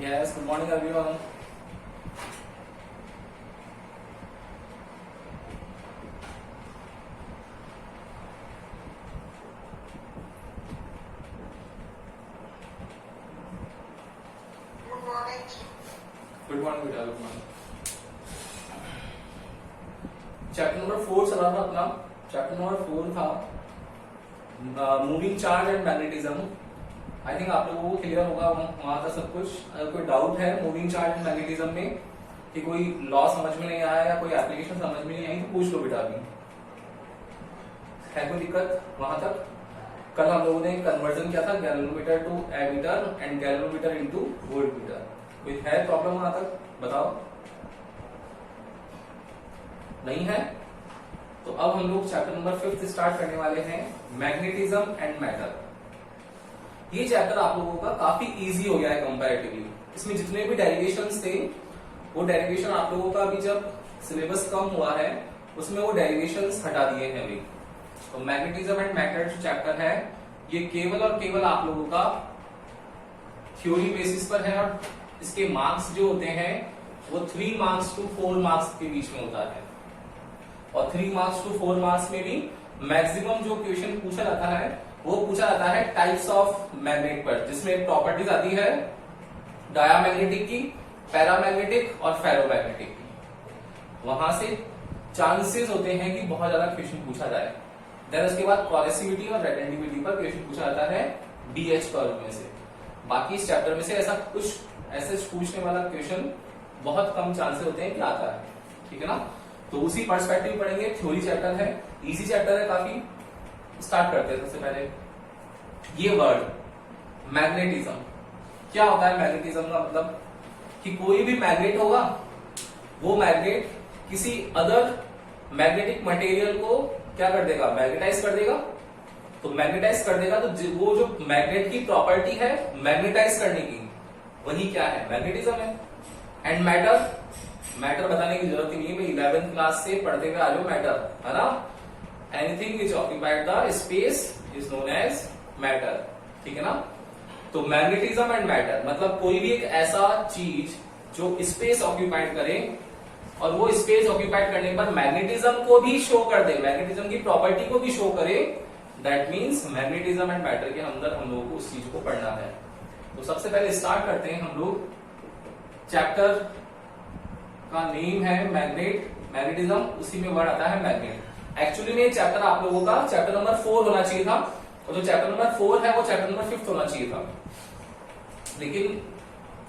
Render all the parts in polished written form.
Yes, good morning everyone. Good morning बेटा, good morning. Chapter number 4 चला था अपना। चैप्टर नंबर 4 था moving charge and magnetism. I think आप लोगों को क्लियर होगा वहां का सब कुछ। अगर कोई डाउट है मूविंग चार्ज एंड मैग्नेटिज्म में कि कोई लॉ समझ में नहीं आया या कोई एप्लीकेशन समझ में नहीं आई तो पूछ लो बेटा। अभी है कोई दिक्कत वहां तक? कल हम लोगों ने कन्वर्जन किया था galvanometer to ammeter and galvanometer into voltmeter. कोई है प्रॉब्लम वहां तक? बताओ। नहीं है तो अब हम लोग चैप्टर नंबर 5 स्टार्ट करने वाले हैं, मैग्नेटिज्म एंड मैटर। ये चैप्टर आप लोगों का काफी इजी हो गया है कंपैरेटिवली। इसमें जितने भी डेरिवेशंस थे वो डेरिवेशन आप लोगों का अभी जब सिलेबस कम हुआ है उसमें वो डेरिवेशंस हटा दिए हैं अभी। तो मैग्नेटिज्म एंड मैटर जो चैप्टर है ये केवल और केवल आप लोगों का थ्योरी बेसिस पर है और इसके मार्क्स जो होते हैं वो 3 मार्क्स टू 4 मार्क्स के बीच में होता है। और 3 मार्क्स टू 4 मार्क्स में भी मैक्सिमम जो क्वेश्चन पूछा जाता है वो पूछा जाता है टाइप्स ऑफ मैग्नेट पर, जिसमें प्रॉपर्टीज आती है डायामैग्नेटिक की, पैरामैग्नेटिक और फेरोमैग्नेटिक की। वहां से चांसेस होते हैं कि बहुत ज्यादा क्वेश्चन पूछा जाए। देन उसके बाद कॉरेसिविटी और रेटेंटिविटी पर क्वेश्चन पूछा जाता है डीएच कर्व में से। बाकी इस चैप्टर में से ऐसा कुछ ऐसे पूछने वाला क्वेश्चन बहुत कम चांसेस होते हैं कि आता है। ठीक है ना? तो उसी पर्सपेक्टिव पढ़ेंगे। थ्योरी चैप्टर है, इजी चैप्टर है काफी। स्टार्ट करते हैं। सबसे पहले ये वर्ड मैग्नेटिज्म क्या होता है? मैग्नेटिज्म का मतलब कि कोई भी मैग्नेट होगा वो मैग्नेट किसी अदर मैग्नेटिक मटेरियल को क्या कर देगा? मैग्नेटाइज कर देगा। तो मैग्नेटाइज कर देगा तो वो जो मैग्नेट की प्रॉपर्टी है मैग्नेटाइज करने की वही क्या है? मैग्नेटिज्म है। एंड मैटर, मैटर बताने की जरूरत ही नहीं है भाई, 11th क्लास से पढ़ते हुए आ जाओ। मैटर है ना? Anything which occupied the space is known as matter. ठीक है ना? तो मैग्नेटिज्म एंड मैटर मतलब कोई भी एक ऐसा चीज जो स्पेस ऑक्यूपाइड करे और वो स्पेस ऑक्यूपाइड करने पर मैग्नेटिज्म को भी शो कर दे, मैग्नेटिज्म की प्रॉपर्टी को भी शो करे, that means magnetism and matter के अंदर हम लोगों को उस चीज को पढ़ना है। तो सबसे पहले स्टार्ट करते हैं हम लोग। चैप्टर का नेम है मैग्नेट, मैग्नेटिज्म, उसी में वर्ड आता है मैग्नेट। एक्चुअली में चैप्टर आप लोगों का चैप्टर नंबर 4 होना चाहिए था और जो चैप्टर नंबर 4 है वो चैप्टर नंबर 5 होना चाहिए था, लेकिन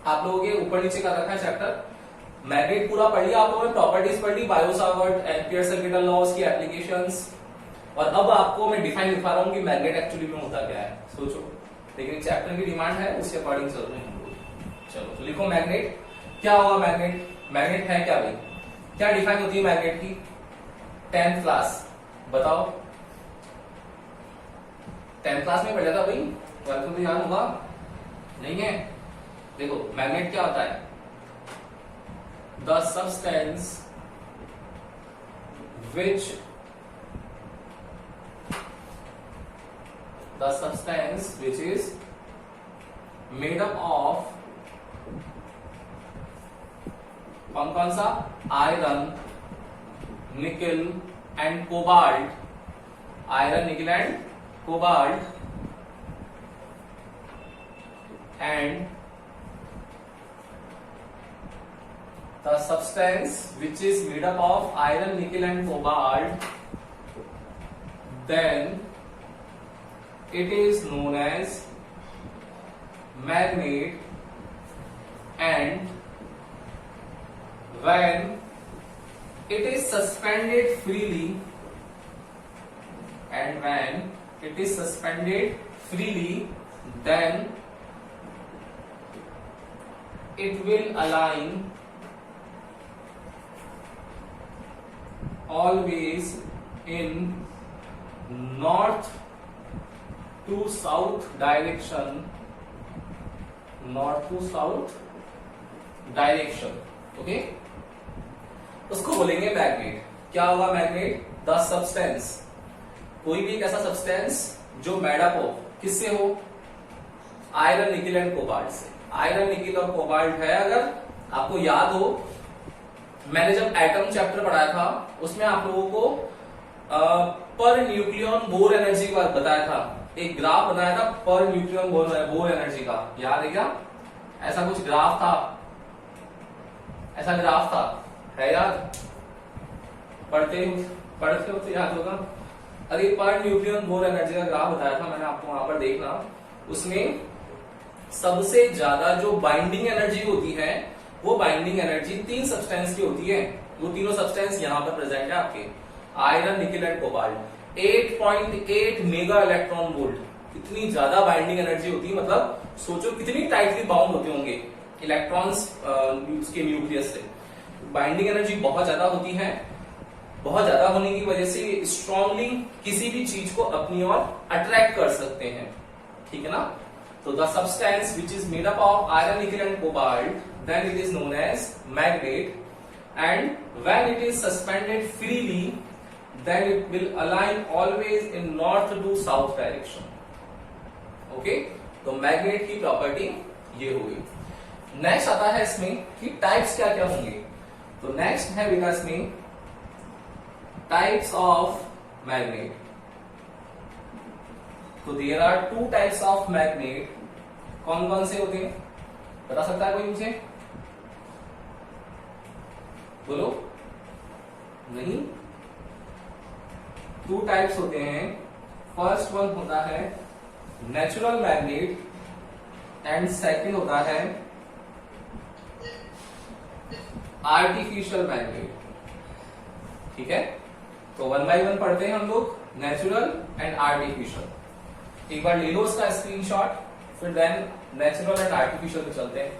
आप लोगों के ऊपर नीचे कर रखा है चैप्टर। मैग्नेट पूरा पढ़ लिया आप लोगों ने, प्रॉपर्टीज पढ़ ली, बायो-सावर्ट, एम्पियर सर्किटल लॉज की एप्लीकेशंस, और अब आपको मैं डिफाइन दिखा रहा हूं कि मैग्नेट एक्चुअली में होता क्या है। सोचो, लेकिन चैप्टर की डिमांड है उसके अकॉर्डिंग चल रहे हैं हम लोग। चलो तो लिखो मैग्नेट। क्या होगा मैग्नेट? मैग्नेट है क्या भाई? क्या डिफाइन होती है मैग्नेट की? 10th क्लास बताओ। 10th क्लास में पढ़ा था भाई, ट्वेल्थ में याद होगा नहीं है? देखो मैग्नेट क्या होता है? The substance which is made up of कौन सा? आयरन, निकल एंड कोबाल्ट, आयरन, निकल and cobalt, and the substance which is made up of iron, nickel and cobalt, then it is known as magnet, and when it is suspended freely, then it will align always in north to south direction, okay? उसको बोलेंगे magnet. क्या होगा magnet? The substance, कोई भी एक ऐसा substance जो made up हो, किससे हो? आयरन, निकल एंड कोबाल्ट से। आयरन, निकेल और कोबाल्ट है। अगर आपको याद हो, मैंने जब एटम चैप्टर पढ़ाया था उसमें आप लोगों को पर न्यूक्लियन बोर एनर्जी का बताया था, एक ग्राफ बनाया था पर न्यूक्लियन बोर एनर्जी का, याद है क्या? ऐसा कुछ ग्राफ था, ऐसा ग्राफ था, है याद? पढ़ते हो तो याद होगा। अरे पर न्यूक्लियन बोर एनर्जी का ग्राफ बताया था मैंने आपको, वहां पर देखना। उसमें सबसे ज्यादा जो बाइंडिंग एनर्जी होती है वो बाइंडिंग एनर्जी 3 सब्सटेंस की होती है। वो तीनों सब्सटेंस यहां पर प्रेजेंट है आपके, iron, nickel and cobalt. 8.8 mega electron volt, इतनी ज्यादा बाइंडिंग एनर्जी होती है। मतलब सोचो कितनी टाइटली बाउंड होते होंगे इलेक्ट्रॉन्स के न्यूक्लियस से। बाइंडिंग एनर्जी बहुत ज्यादा होती है, बहुत ज्यादा होने की वजह से स्ट्रांगली किसी भी चीज को अपनी ओर अट्रैक्ट कर सकते हैं, ठीक है ना? तो the substance which is made up of iron, nickel and cobalt, then it is known as magnet, and when it is suspended freely then it will align always in north to south direction. Okay, तो magnet की property ये हो गई। Next आता है इसमें कि types क्या क्या होंगे। तो नेक्स्ट है बेटा इसमें टाइप्स ऑफ मैग्नेट। तो there are 2 types of magnet. कौन कौन से होते हैं बता सकता है कोई मुझे? बोलो। नहीं, 2 टाइप्स होते हैं। फर्स्ट वन होता है नेचुरल मैग्नेट एंड सेकंड होता है आर्टिफिशियल मैग्नेट। ठीक है, तो 1 बाय 1 पढ़ते हैं हम लोग, नेचुरल एंड आर्टिफिशियल। एक बार ले लो उसका स्क्रीनशॉट, फिर देन नेचुरल एंड आर्टिफिशियल पे चलते हैं।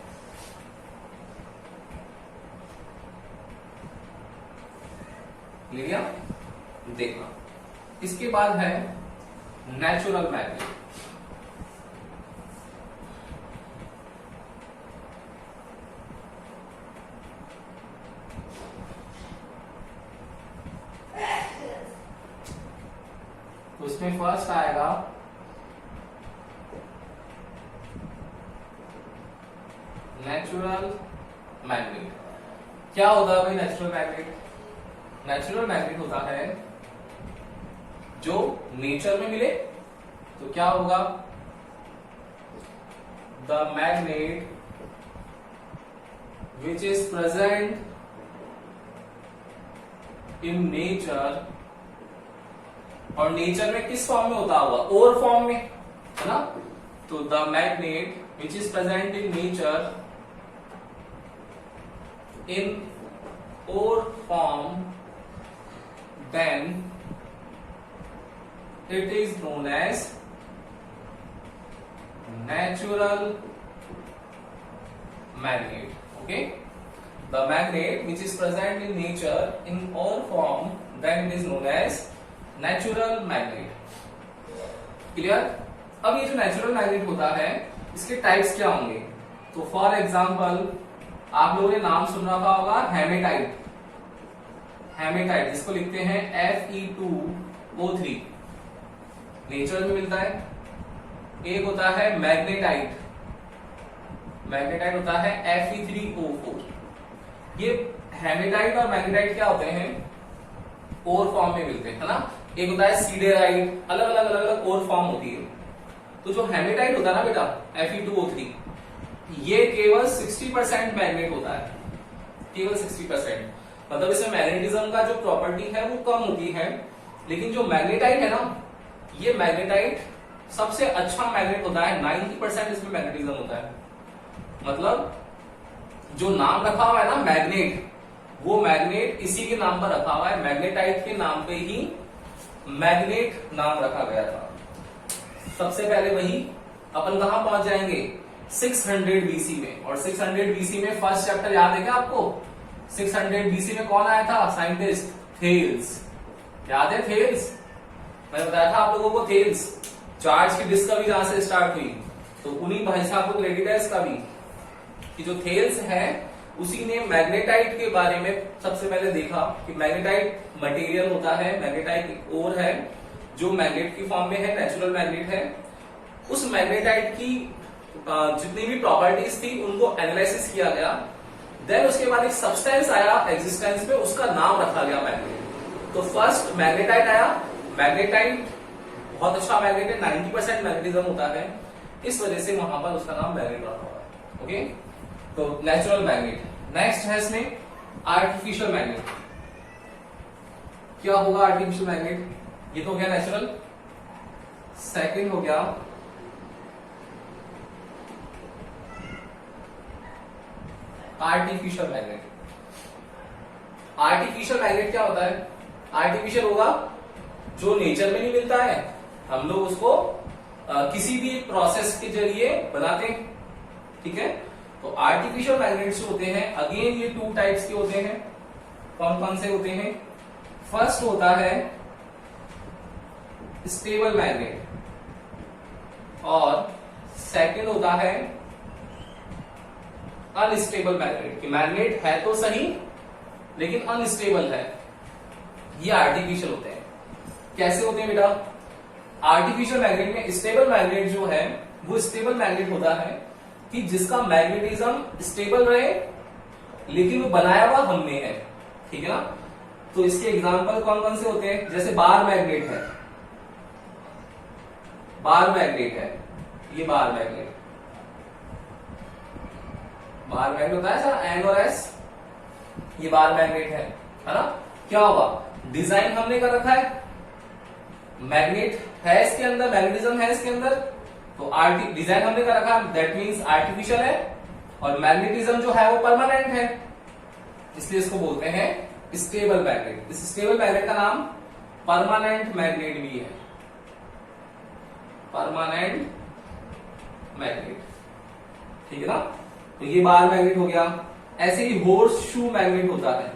ले लिया? देखना, इसके बाद है नेचुरल मैग्नेट। तो इसमें फर्स्ट आएगा नेचुरल मैग्नेट। क्या होता है भाई नेचुरल मैग्नेट? नेचुरल मैग्नेट होता है जो नेचर में मिले। तो क्या होगा? The magnet which is present in nature, और नेचर में किस फॉर्म में होता होगा? ओर फॉर्म में, है ना? तो the magnet which is present in nature in ore form, then it is known as natural magnet. Okay, the magnet which is present in nature in ore form, then it is known as natural magnet. Clear? अब ये जो natural magnet होता है इसके types क्या होंगे? तो for example आप लोगों ने नाम सुन रखा होगा हेमेटाइट। हेमेटाइट जिसको लिखते हैं Fe2O3, नेचर में मिलता है। एक होता है मैग्नेटाइट, मैग्नेटाइट होता है Fe3O4। ये हेमेटाइट और मैग्नेटाइट क्या होते हैं? ओर फॉर्म में मिलते हैं, है ना? एक होता है सीडेराइट, अलग अलग ओर फॉर्म होती है। तो जो हेमेटाइट होता है ना बेटा Fe2O3, ये केवल 60% मैग्नेट होता है, केवल 60%। मतलब इसमें मैग्नेटिज्म का जो प्रॉपर्टी है वो कम होती है। लेकिन जो मैग्नेटाइट है ना, ये मैग्नेटाइट सबसे अच्छा मैग्नेट होता है। 90% इसमें मैग्नेटिज्म होता है। मतलब जो नाम रखा हुआ है ना मैग्नेट, वो मैग्नेट इसी के नाम पर रखा हुआ है। मैग्नेटाइट के नाम पे ही मैग्नेट नाम रखा गया था। सबसे पहले वही अपन कहां पहुंच जाएंगे? 600 BC में। और 600 BC में फर्स्ट चैप्टर याद है क्या आपको? 600 BC में कौन आया था साइंटिस्ट? थेल्स। याद है थेल्स? मैंने बताया था आप लोगों को थेल्स, चार्ज की डिस्कवरी जहां से स्टार्ट हुई। तो उन्हीं भाई साहब को क्रेडिट है इसका भी, कि जो थेल्स है उसी ने मैग्नेटाइट के बारे में सबसे पहले देखा कि मैग्नेटाइट मटेरियल होता है, मैग्नेटाइट एक ओर है जो मैग्नेट की फॉर्म में है, नेचुरल मैग्नेट है। उस मैग्नेटाइट की जितनी भी प्रॉपर्टीज थी उनको एनालिसिस किया गया। देन उसके बाद एक सब्सटेंस आया एग्जिस्टेंस में, उसका नाम रखा गया मैग्नेट। तो फर्स्ट मैग्नेटाइट आया। मैग्नेटाइट बहुत अच्छा मैग्नेट है, 90% मैग्नेटिज्म होता है, इस वजह से वहां पर उसका नाम मैग्नेट रखा हुआ है। ओके, तो नेचुरल मैग्नेट। नेक्स्ट है इसमें आर्टिफिशियल मैग्नेट। क्या होगा आर्टिफिशियल मैग्नेट? ये तो हो गया नेचुरल। सेकंड हो गया आर्टिफिशियल मैग्नेट। आर्टिफिशियल मैग्नेट क्या होता है? आर्टिफिशियल होगा जो नेचर में नहीं मिलता है, हम लोग उसको किसी भी प्रोसेस के जरिए बनाते हैं। ठीक है, तो आर्टिफिशियल मैग्नेट्स जो होते हैं, अगेन ये 2 टाइप्स के होते हैं। कौन कौन से होते हैं? फर्स्ट होता है स्टेबल मैग्नेट और सेकंड होता है अनस्टेबल मैग्नेट। कि मैग्नेट है तो सही लेकिन अनस्टेबल है, ये आर्टिफिशियल होते हैं। कैसे होते हैं बेटा? आर्टिफिशियल मैग्नेट में स्टेबल मैग्नेट जो है वो स्टेबल मैग्नेट होता है कि जिसका मैग्नेटिज्म स्टेबल रहे लेकिन वो बनाया हुआ हमने है। ठीक है ना? तो इसके एग्जांपल कौन कौन से होते हैं? जैसे बार मैग्नेट है, बार मैग्नेट है, ये बार मैग्नेट, बार मैग्नेट होता है सर एन और एस, ये बार मैग्नेट है ना? क्या होगा? डिजाइन हमने कर रखा है, मैग्नेट है इसके अंदर, मैग्नेटिज्म है इसके अंदर, तो डिजाइन हमने कर रखा है, दैट मींस आर्टिफिशियल है, और मैग्नेटिज्म जो है वो परमानेंट है, इसलिए इसको बोलते हैं स्टेबल मैग्नेट। इस स्टेबल मैग्नेट का नाम परमानेंट मैग्नेट भी है, परमानेंट मैग्नेट। ठीक है ना? तो ये बार मैग्नेट हो गया। ऐसे ही हॉर्स शू मैग्नेट होता है,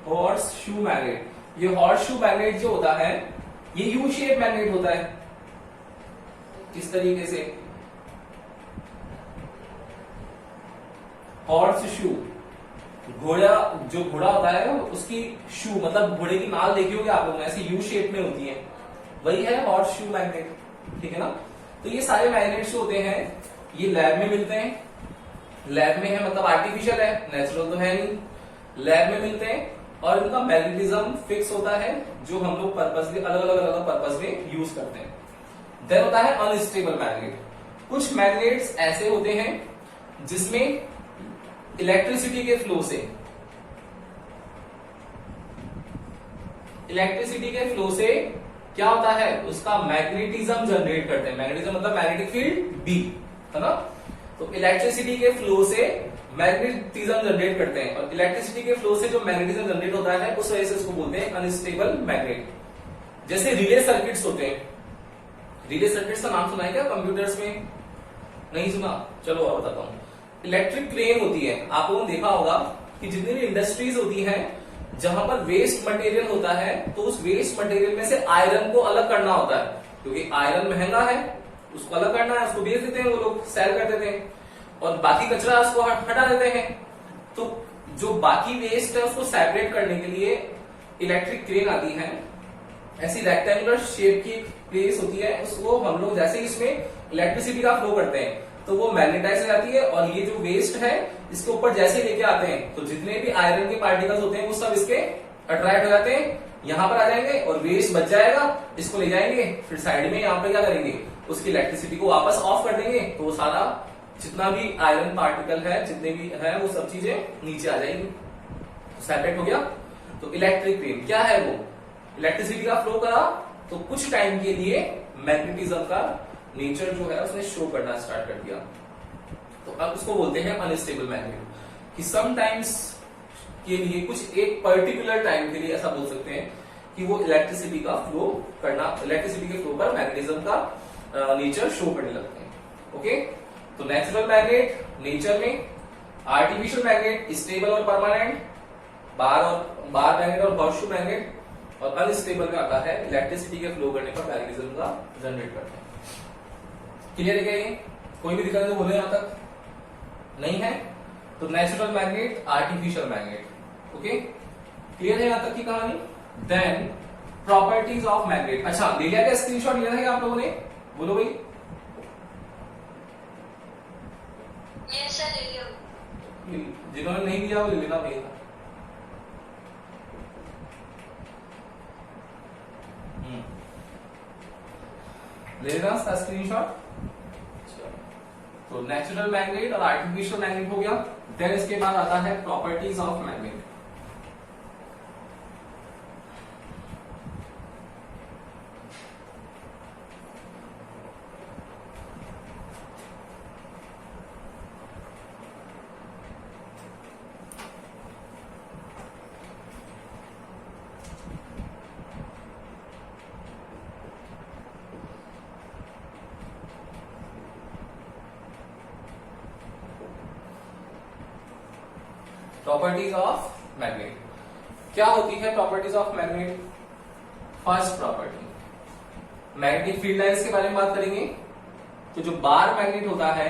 हॉर्स शू मैग्नेट। ये हॉर्स शू मैग्नेट जो होता है ये यू शेप मैग्नेट होता है। किस तरीके से? हॉर्स शू, घोड़ा, जो घोड़ा होता है उसकी शू मतलब घोड़े की नाल देखी होगी आप लोगों ने, ऐसे यू शेप में होती है, वही है हॉर्स शू मैग्नेट। ठीक है ना? तो ये सारे मैग्नेट्स होते हैं, ये लैब में मिलते हैं। लैब में है मतलब आर्टिफिशियल है, नेचुरल तो है नहीं। लैब में मिलते हैं और इनका मैग्नेटिज्म फिक्स होता है, जो हम लोग पर्पस अलग अलग पर्पस में यूज करते हैं। देन होता है अनस्टेबल मैग्नेट। कुछ मैग्नेट्स ऐसे होते हैं जिसमें इलेक्ट्रिसिटी के फ्लो से क्या होता है? उसका मैग्नेटिज्म जनरेट करते हैं। मैग्नेटिज्म मतलब मैग्नेटिक फील्ड बी, है ना? तो इलेक्ट्रिसिटी के फ्लो से मैग्नेटिज्म जनरेट करते हैं, और इलेक्ट्रिसिटी के फ्लो से जो मैग्नेटिज्म जनरेट होता है उस वजह से उसको बोलते हैं अनस्टेबल मैग्नेट। जैसे रिले सर्किट्स होते हैं। रिले सर्किट्स का नाम सुना है क्या कंप्यूटर्स में? नहीं सुना? चलो और बताता हूं। इलेक्ट्रिक क्रेन होती है, आप लोगों ने देखा होगा कि जितनी भी इंडस्ट्रीज होती हैं जहां पर वेस्ट मटेरियल होता है, तो उस वेस्ट मटेरियल में से आयरन को अलग करना होता है, क्योंकि आयरन महंगा है, उसको अलग करना है, उसको बेच देते हैं वो लोग, सेल कर देते हैं, और बाकी कचरा उसको हटा देते हैं। तो जो बाकी वेस्ट है उसको सेपरेट करने के लिए इलेक्ट्रिक क्रेन आती है। ऐसी रेक्टेंगुलर शेप की प्लेस होती है, उसको हम लोग जैसे इसमें इलेक्ट्रिसिटी का फ्लो करते हैं तो वो मैग्नेटाइज हो जाती है, और ये जो वेस्ट है इसके ऊपर जैसे लेके आते हैं तो जितने भी आयरन के पार्टिकल्स होते हैं वो सब इसके अट्रैक्ट हो जाते हैं, यहां पर आ जाएंगे और वेस्ट बच जाएगा, इसको ले जाएंगे, फिर साइड में यहाँ पे क्या करेंगे? उसकी इलेक्ट्रिसिटी को वापस ऑफ कर देंगे, तो वो सारा जितना भी आयरन पार्टिकल है, जितने भी है, वो सब चीजें नीचे आ जाएंगी। तो सेपरेट हो गया। तो इलेक्ट्रिक क्रेन क्या है? वो इलेक्ट्रिसिटी का फ्लो करा, तो कुछ टाइम के लिए मैग्नेटिज्म का नेचर जो है उसने शो करना स्टार्ट कर दिया। तो अब उसको बोलते हैं अनस्टेबल मैग्नेट, कि सम टाइम्स के लिए, कुछ एक पर्टिकुलर टाइम के लिए ऐसा बोल सकते हैं कि वो इलेक्ट्रिसिटी का फ्लो करना, इलेक्ट्रिसिटी के फ्लो पर मैग्नेटिज्म का नेचर शो करने लगते हैं। ओके, तो नेचुरल मैग्नेट नेचर में, आर्टिफिशियल मैग्नेट स्टेबल और परमानेंट, बार मैग्नेट और हॉर्सशू मैग्नेट, और अनस्टेबल में आता है इलेक्ट्रिसिटी के फ्लो करने पर मैग्नेटिज्म का जनरेट करते हैं। क्लियर है क्या ये? कोई भी दिक्कत तो बोले यहां तक? नहीं है? तो natural magnet, artificial magnet. Okay, clear है यहां तक की कहानी? Then properties of magnet. अच्छा, ले लिया क्या? स्क्रीनशॉट लिया था क्या आप लोगों ने? बोलो भाई। ये सर ले लिया। जिन्होंने नहीं लिया वो ले लेना भैया। ले लेना उसका स्क्रीनशॉट। तो नेचुरल मैग्नेट और आर्टिफिशियल मैग्नेट हो गया। देन इसके बाद आता है properties of magnet. Properties of magnet क्या होती है? Properties of magnet, first property magnetic field lines के बारे में बात करेंगे। तो जो बार मैग्नेट होता है,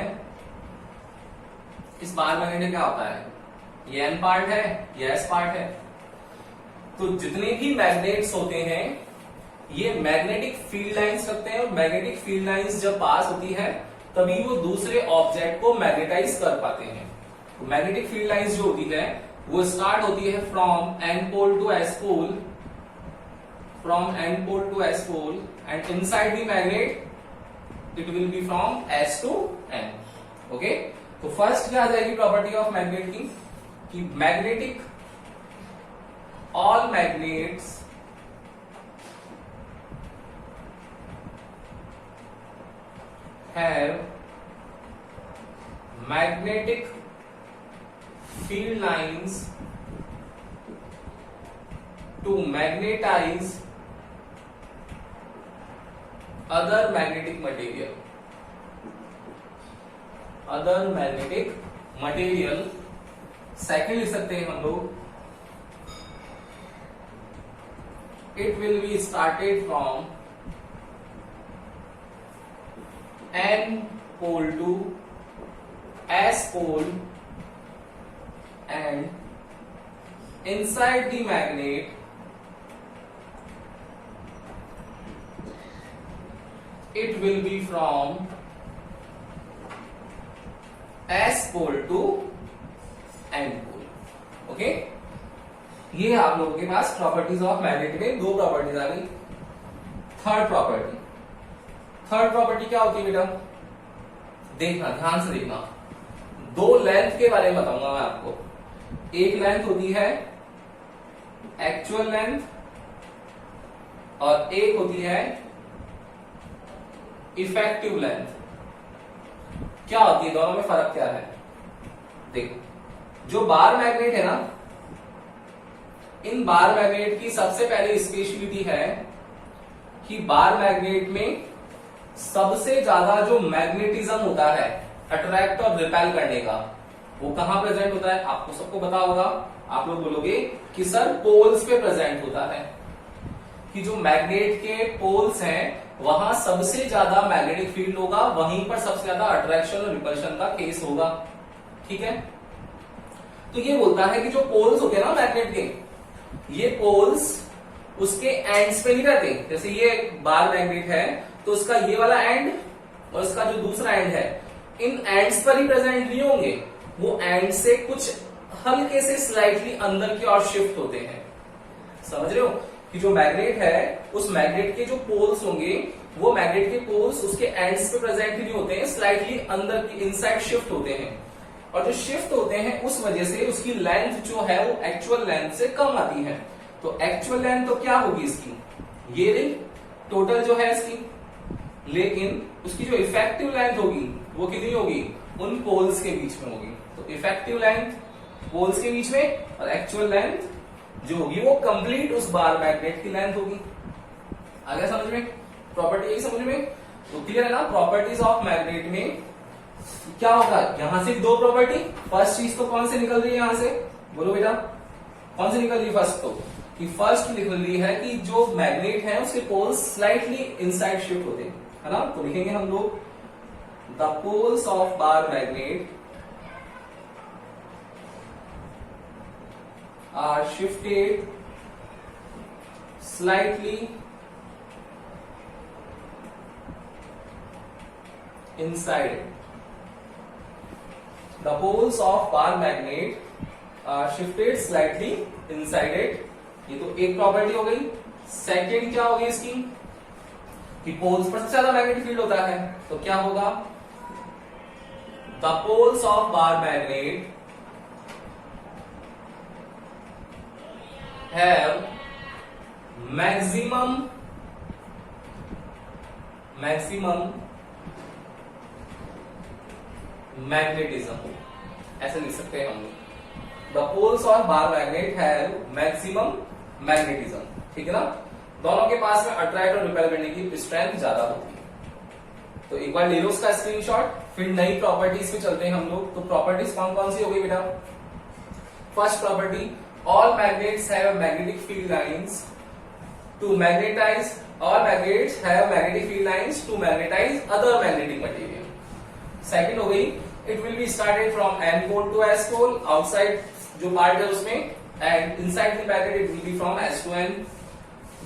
इस बार मैग्नेट में क्या होता है? ये एन पार्ट है, ये एस पार्ट है। तो जितने भी मैग्नेट्स होते हैं ये मैग्नेटिक फील्ड लाइंस रखते हैं, और मैग्नेटिक फील्ड लाइंस जब पास होती है तभी वो दूसरे ऑब्जेक्ट को मैग्नेटाइज कर पाते हैं। मैग्नेटिक फील्ड लाइंस जो होती है वो स्टार्ट होती है from N pole to S pole, from N pole to S pole, and inside the magnet it will be from S to N. Okay, तो फर्स्ट क्या आ जाएगी प्रॉपर्टी ऑफ मैग्नेट की? कि magnetic all magnets have magnetic field lines to magnetize other magnetic material, other magnetic material। Second लिख सकते हैं हम लोग, it will be started from N pole to S pole, and inside the magnet it will be from S pole to N pole। Okay, ये आप लोगों के पास properties of magnet में दो प्रॉपर्टीज आ गई। थर्ड प्रॉपर्टी, थर्ड प्रॉपर्टी क्या होती है बेटा? देखना, ध्यान से देखना। दो लेंथ के बारे में बताऊंगा मैं आपको। एक लेंथ होती है एक्चुअल लेंथ, और एक होती है इफेक्टिव लेंथ। क्या होती है, दोनों में फर्क क्या है? देखो, जो बार मैग्नेट है ना, इन बार मैग्नेट की सबसे पहले स्पेशलिटी है कि बार मैग्नेट में सबसे ज्यादा जो मैग्नेटिज्म होता है अट्रैक्ट और रिपेल करने का, वो कहां प्रेजेंट होता है? आपको सबको पता होगा। आप लोग बोलोगे कि सर पोल्स पे प्रेजेंट होता है, कि जो मैग्नेट के पोल्स हैं वहां सबसे ज्यादा मैग्नेटिक फील्ड होगा, वहीं पर सबसे ज्यादा अट्रैक्शन और रिपल्शन का केस होगा। ठीक है, तो ये बोलता है कि जो पोल्स होते हैं ना मैग्नेट के, ये पोल्स उसके एंड्स पे नहीं रहते। जैसे ये बार मैग्नेट है तो उसका ये वाला एंड और इसका जो दूसरा एंड है, इन एंड्स पर ही प्रेजेंट नहीं होंगे, वो एंड से कुछ हल्के से स्लाइटली अंदर की ओर शिफ्ट होते हैं। समझ रहे हो कि जो मैग्नेट है उस मैग्नेट के जो पोल्स होंगे, वो मैग्नेट के पोल्स उसके एंड्स पे प्रेजेंट ही नहीं होते हैं, स्लाइटली अंदर की इनसाइड शिफ्ट होते हैं। और जो शिफ्ट होते हैं उस वजह से उसकी लेंथ जो है वो एक्चुअल लेंथ से कम आती है। तो एक्चुअल लेंथ तो क्या होगी इसकी? ये रही टोटल जो है इसकी, लेकिन उसकी जो इफेक्टिव लेंथ होगी वो कितनी होगी? उन पोल्स के बीच में होगी। तो इफेक्टिव लेंथ पोल्स के बीच में, और एक्चुअल लेंथ जो होगी वो कंप्लीट उस बार मैग्नेट की लेंथ होगी। आ गया समझ में? प्रॉपर्टी यही समझ में? तो क्लियर है ना? प्रॉपर्टीज ऑफ मैग्नेट में क्या होगा? यहां से दो प्रॉपर्टी। फर्स्ट चीज तो कौन से निकल रही है यहां से? बोलो बेटा, कौन सी निकल रही है फर्स्ट? तो कि फर्स्ट निकल रही है कि जो मैग्नेट है उसके पोल्स स्लाइटली इनसाइड शिफ्ट होते हैं, है ना? तो लिखेंगे हम लोग the poles of bar magnet are shifted slightly inside it। The poles of bar magnet are shifted slightly inside it. ये तो एक प्रॉपर्टी हो गई। सेकेंड क्या होगी इसकी कि पोल्स पर सबसे ज्यादा मैग्नेटिक फील्ड होता है, तो क्या होगा, the poles of bar magnet have maximum magnetism, ऐसे लिख सकते हैं हम लोग। The poles of bar magnet have maximum magnetism, ठीक है ना। दोनों के पास में अट्रैक्ट और रिपेल करने की स्ट्रेंथ ज्यादा होती है। तो एक बार ले लो उसका स्क्रीनशॉट, फिर नई प्रॉपर्टीज पे चलते हैं हम लोग। तो प्रॉपर्टीज कौन कौन सी हो गई बेटा? First property, all magnets have magnetic field lines to magnetize, all magnets have magnetic field lines to magnetize other magnetic material. Second हो गई, it will be started from N pole to S pole, outside जो part है उसमें, and inside the magnet it will be from S to N.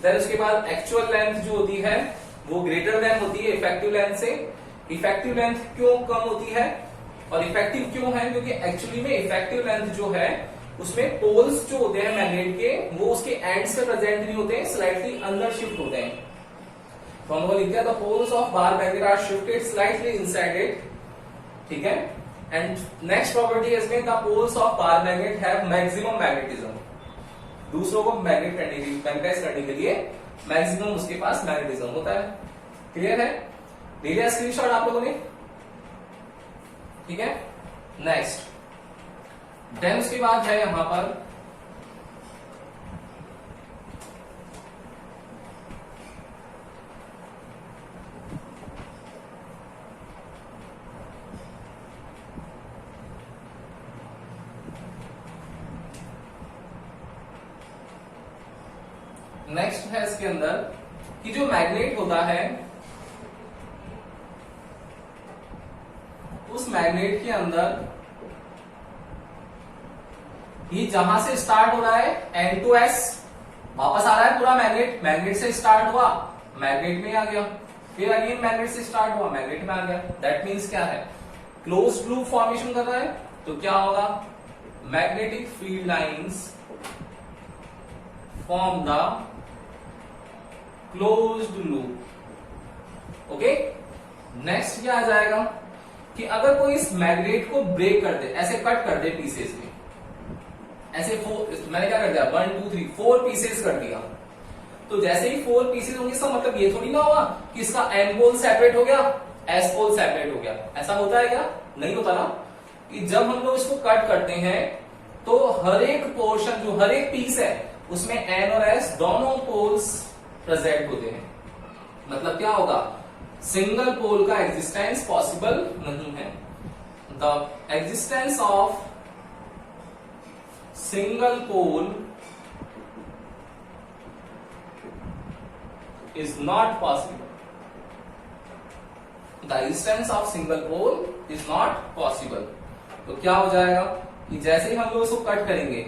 Then उसके बाद actual length जो होती है वो ग्रेटर देन होती है इफेक्टिव लेंथ से। इफेक्टिव लेंथ क्यों कम होती है और इफेक्टिव क्यों है? क्योंकि एक्चुअली में इफेक्टिव लेंथ जो है उसमें पोल्स जो होते हैं मैग्नेट के वो उसके एंड्स पे प्रेजेंट नहीं होते हैं, स्लाइटली अंदर शिफ्ट होते हैं। तो हम लोग लिखते हैं the poles of bar magnet are shifted slightly inside it, ठीक है। एंड नेक्स्ट प्रॉपर्टी है इसमें, the poles of bar magnet have maximum magnetism. दूसरों को मैग्नेटाइज करने के लिए मैक्सिमम उसके पास मैग्नेटिज्म होता है। क्लियर है? ले लिया स्क्रीनशॉट आप लोगों ने? ठीक है। नेक्स्ट देन उसके बाद है यहां पर नेक्स्ट है इसके अंदर कि जो मैग्नेट होता है उस मैग्नेट के अंदर ये जहां से स्टार्ट हो रहा है N to S, वापस आ रहा है पूरा मैग्नेट, मैग्नेट से स्टार्ट हुआ मैग्नेट में आ गया, फिर अगेन मैग्नेट से स्टार्ट हुआ मैग्नेट में आ गया। दैट मीन्स क्या है? क्लोज्ड लूप फॉर्मेशन कर रहा है। तो क्या होगा? Magnetic field lines form the closed loop. Okay, next क्या आ जाएगा कि अगर कोई इस मैग्नेट को ब्रेक कर दे, ऐसे कट कर दे पीसेस में, ऐसे मैंने क्या कर दिया 1 2 3 4 पीसेस कर दिया, तो जैसे ही 4 पीसेस होंगे इसका मतलब ये थोड़ी ना हुआ कि इसका N पोल सेपरेट हो गया, S पोल सेपरेट हो गया। ऐसा होता है क्या? नहीं होता ना। कि जब हम लोग इसको कट करते हैं तो हर एक पोर्शन जो हर एक पीस है उसमें N और S दोनों पोल्स प्रेजेंट होते हैं। मतलब क्या होगा? सिंगल पोल का एग्जिस्टेंस पॉसिबल नहीं है। The existence of single pole is not possible. The existence of single pole is not possible. तो क्या हो जाएगा कि जैसे ही हम लोग इसको कट करेंगे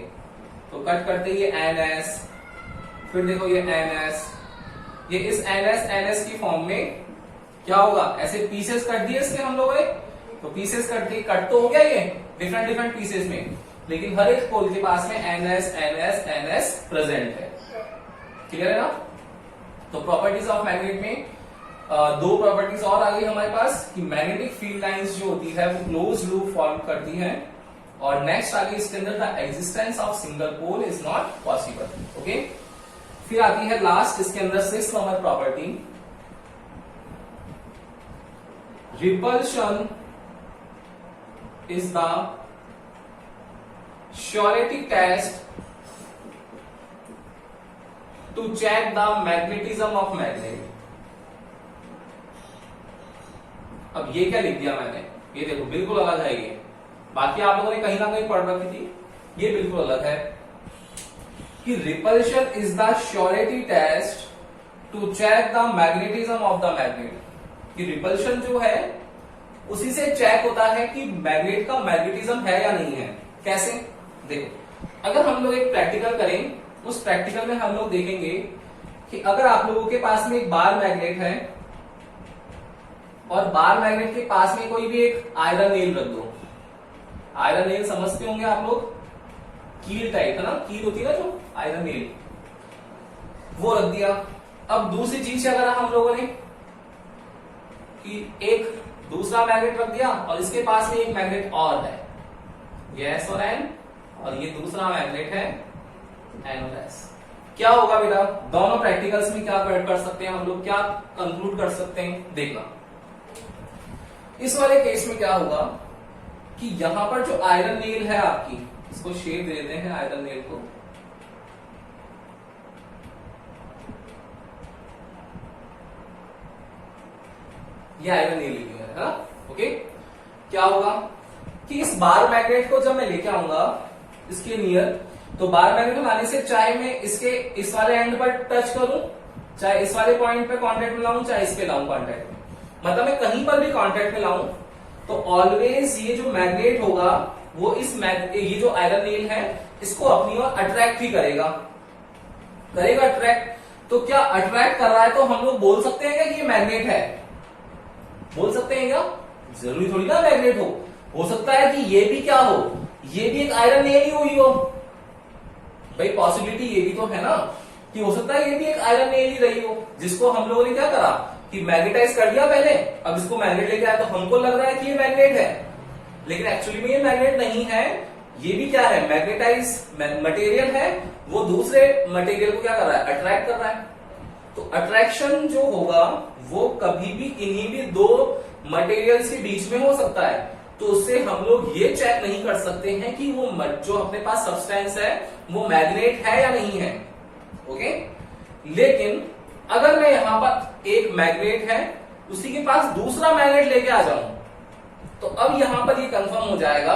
तो कट करते ही ये NS, फिर देखो ये NS, ये इस NS की फॉर्म में क्या होगा? ऐसे पीसेस कट दिए इसके हम लोगों ने, तो पीसेस कट तो हो गया ये डिफरेंट पीसेस में, लेकिन हर एक पोल के पास में NS प्रेजेंट है। क्लियर है ना? तो प्रॉपर्टीज ऑफ मैग्नेट में दो प्रॉपर्टीज और आ गई हमारे पास कि मैग्नेटिक फील्ड लाइंस जो होती है वो क्लोज लूप फॉर्म करती है, और नेक्स्ट आ गई इसके अंदर the existence of single pole is not possible. Okay, फिर आती है लास्ट इसके अंदर 6th नंबर property, repulsion is the surety test to check the magnetism of magnet। अब ये क्या लिख दिया मैंने? ये देखो बिल्कुल अलग है ये, बाकी आप लोगों ने कहीं ना कहीं पढ़ रखी थी, ये बिल्कुल अलग है कि repulsion is the surety test to check the magnetism of the magnet. कि रिपल्शन जो है उसी से चेक होता है कि मैग्नेट का मैग्नेटिज्म है या नहीं है। कैसे? देखो, अगर हम लोग एक प्रैक्टिकल करें, उस प्रैक्टिकल में हम लोग देखेंगे कि अगर आप लोगों के पास में एक बार मैग्नेट है और बार मैग्नेट के पास में कोई भी एक आयरन नेल रख दो, आयरन नेल समझते होंगे आप लोग, कील टाइप है ना, कील होती है ना जो आयरन नेल, वो रख दिया। अब दूसरी चीज क्या करा हम लोगों ने कि एक दूसरा मैग्नेट रख दिया और इसके पास में एक मैग्नेट और है, ये S और N, और ये दूसरा मैग्नेट है N और S। क्या होगा बेटा, दोनों प्रैक्टिकल्स में क्या कर सकते हैं हम लोग, क्या कंक्लूड कर सकते हैं, देखना। इस वाले केस में क्या होगा कि यहां पर जो आयरन नेल है आपकी, इसको शेप दे देते हैं आयरन नेल को, ये आयरन नेल लिखी है ना, ओके। क्या होगा कि इस बार मैग्नेट को जब मैं लेके आऊंगा इसके नियर, तो बार मैग्नेट को लाने से चाहे मैं इसके इस वाले एंड पर टच करूं, चाहे इस वाले पॉइंट पे कांटेक्ट में लाऊं, चाहे इस पे लाऊं कांटेक्ट में, मतलब मैं कहीं पर भी कांटेक्ट में लाऊं, तो ऑलवेज ये जो मैग्नेट होगा वो ये जो आयरन नेल है इसको अपनी ओर अट्रैक्ट ही करेगा अट्रैक्ट। तो क्या अट्रैक्ट कर रहा है तो हम लोग बोल सकते हैं क्या कि ये मैग्नेट है, बोल सकते हैं क्या? जरूरी थोड़ी ना मैग्नेट हो सकता है कि ये भी क्या हो, ये भी एक आयरन नेल ही हुई हो, भाई पॉसिबिलिटी ये भी तो है ना कि हो सकता है ये भी एक आयरन नेल ही रही हो, जिसको हम लोगों ने क्या करा कि मैग्नेटाइज कर दिया पहले, अब इसको मैग्नेट लेके आया तो हमको लग रहा है कि ये मैग्नेट है, लेकिन एक्चुअली में ये मैग्नेट नहीं है, ये भी क्या है, मैग्नेटाइज मटेरियल है, वो दूसरे मटेरियल को क्या कर रहा है, अट्रैक्ट कर रहा है। तो अट्रैक्शन जो होगा वो कभी भी इन्हीं भी दो मटेरियल्स के बीच में हो सकता है, तो उससे हम लोग ये चेक नहीं कर सकते हैं कि वो जो अपने पास सब्सटेंस है वो मैग्नेट है या नहीं है, ओके। लेकिन अगर मैं यहां पर एक मैग्नेट है उसी के पास दूसरा मैग्नेट लेके आ जाऊं, तो अब यहां पर ये कंफर्म हो जाएगा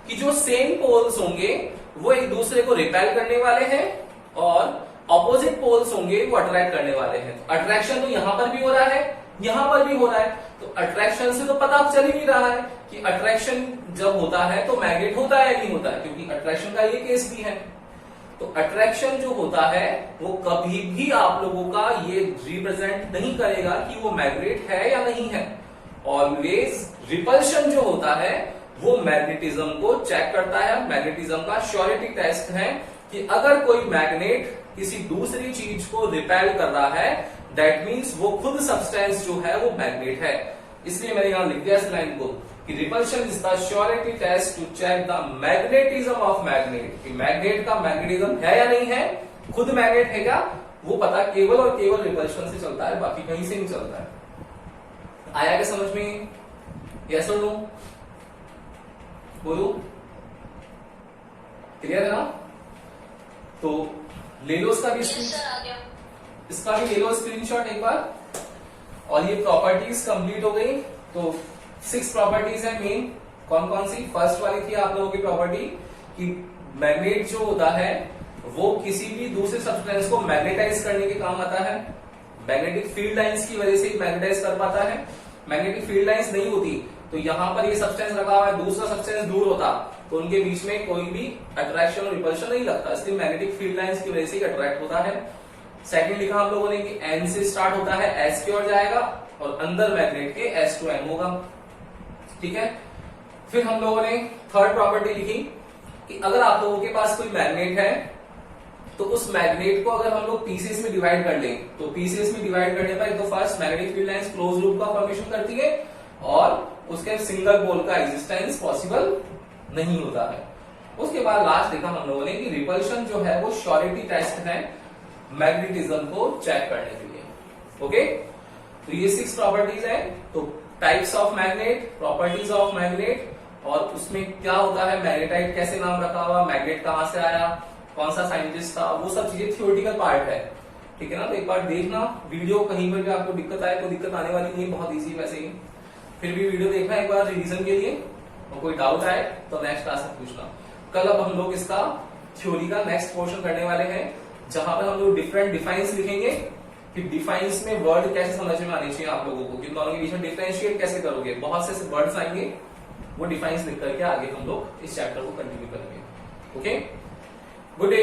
कि जो सेम पोल्स होंगे वो एक दूसरे को रिपेल करने वाले हैं और ऑपोजिट पोल्स होंगे वो अट्रैक्ट करने वाले हैं। तो अट्रैक्शन तो यहां पर भी हो रहा है, यहां पर भी हो रहा है, तो अट्रैक्शन से तो पता चल ही नहीं रहा है कि अट्रैक्शन जब होता है तो मैग्नेट होता है या नहीं होता है, क्योंकि अट्रैक्शन का ये केस भी है। तो अट्रैक्शन जो होता है वो कभी भी आप लोगों का ये रिप्रेजेंट नहीं करेगा कि वो मैग्नेट है या नहीं है। ऑलवेज रिपल्शन जो होता है वो मैग्नेटिज्म को चेक करता है, मैग्नेटिज्म का श्योरिटी टेस्ट है कि अगर कोई मैग्नेट किसी दूसरी चीज को रिपेल कर रहा है दैट मीन्स वो खुद सब्सटेंस जो है वो मैग्नेट है। इसलिए मैंने यहां लिख दिया इस लाइन को कि repulsion is the surety test to check the magnetism of magnet, कि मैग्नेट का मैग्नेटिज्म है या नहीं है, खुद मैग्नेट है क्या, वो पता केवल और केवल रिपल्शन से चलता है, बाकी कहीं से नहीं चलता है। आया क्या समझ में? यस और नो? बोलो, क्लियर है ना? तो ले लो इसका भी इसका भी ले लो स्क्रीनशॉट एक बार। और ये प्रॉपर्टीज कंप्लीट हो गई। तो 6 प्रॉपर्टीज है मेन, कौन कौन सी? फर्स्ट वाली थी आप लोगों की प्रॉपर्टी कि मैग्नेट जो होता है वो किसी भी दूसरे सब्सटेंस को मैग्नेटाइज करने के काम आता है, मैग्नेटिक फील्ड लाइंस की वजह से ही मैग्नेटाइज कर पाता है। मैग्नेटिक फील्ड लाइंस नहीं होती तो यहां पर ये सब्सटेंस रखा हुआ है, दूसरा सब्सटेंस दूर होता तो उनके बीच में कोई भी अट्रैक्शन और रिपल्शन नहीं लगता, इसलिए मैग्नेटिक फील्ड लाइंस की वजह से ही अट्रैक्ट होता है। सेकंड लिखा हम लोगों ने कि N से स्टार्ट होता है, S की ओर जाएगा और अंदर मैग्नेट के S to N होगा, ठीक है। फिर हम लोगों ने थर्ड प्रॉपर्टी लिखी कि अगर आप लोगों के पास कोई मैग्नेट है तो उस मैग्नेट को अगर हम लोग पीसेस में डिवाइड कर लें तो पीसेस में डिवाइड करने पर तो first magnetic field lines close loop का फॉर्मेशन करती है और उसके सिंगल पोल का एग्जिस्टेंस पॉसिबल नहीं होता है। उसके बाद लास्ट देखा हम लोगों ने कि रिपल्शन जो है वो श्योरिटी टेस्ट है मैग्नेटिज्म को चेक करने के लिए, ओके। तो ये 6 प्रॉपर्टीज है। तो types of magnet, properties of magnet, और उसमें क्या होता है, मैग्नेटाइट कैसे नाम रखा हुआ, मैग्नेट कहां से आया, कौन सा साइंटिस्ट था, वो सब चीजें थियोरेटिकल पार्ट है, ठीक है ना। तो एक बार देखना वीडियो, कहीं पर भी आपको दिक्कत आए, कोई दिक्कत आने वाली नहीं, बहुत इजी वैसे ही, फिर भी वीडियो देखना एक बार रिवीजन के लिए, और कोई डाउट आए तो नेक्स्ट क्लास में पूछना। कल अब हम लोग इसका थ्योरी का नेक्स्ट पोर्शन करने वाले हैं जहां पर हम लोग डिफरेंट डिफाइंस लिखेंगे कि डिफाइंस में वर्ड कैसे समझ में आने चाहिए आप लोगों को, कि दोनों के बीच में डिफरेंशिएट कैसे करोगे, बहुत से वर्ड्स आएंगे, वो डिफाइंस लिख करके आगे हम लोग इस चैप्टर को कंटिन्यू करेंगे, ओके। Good day.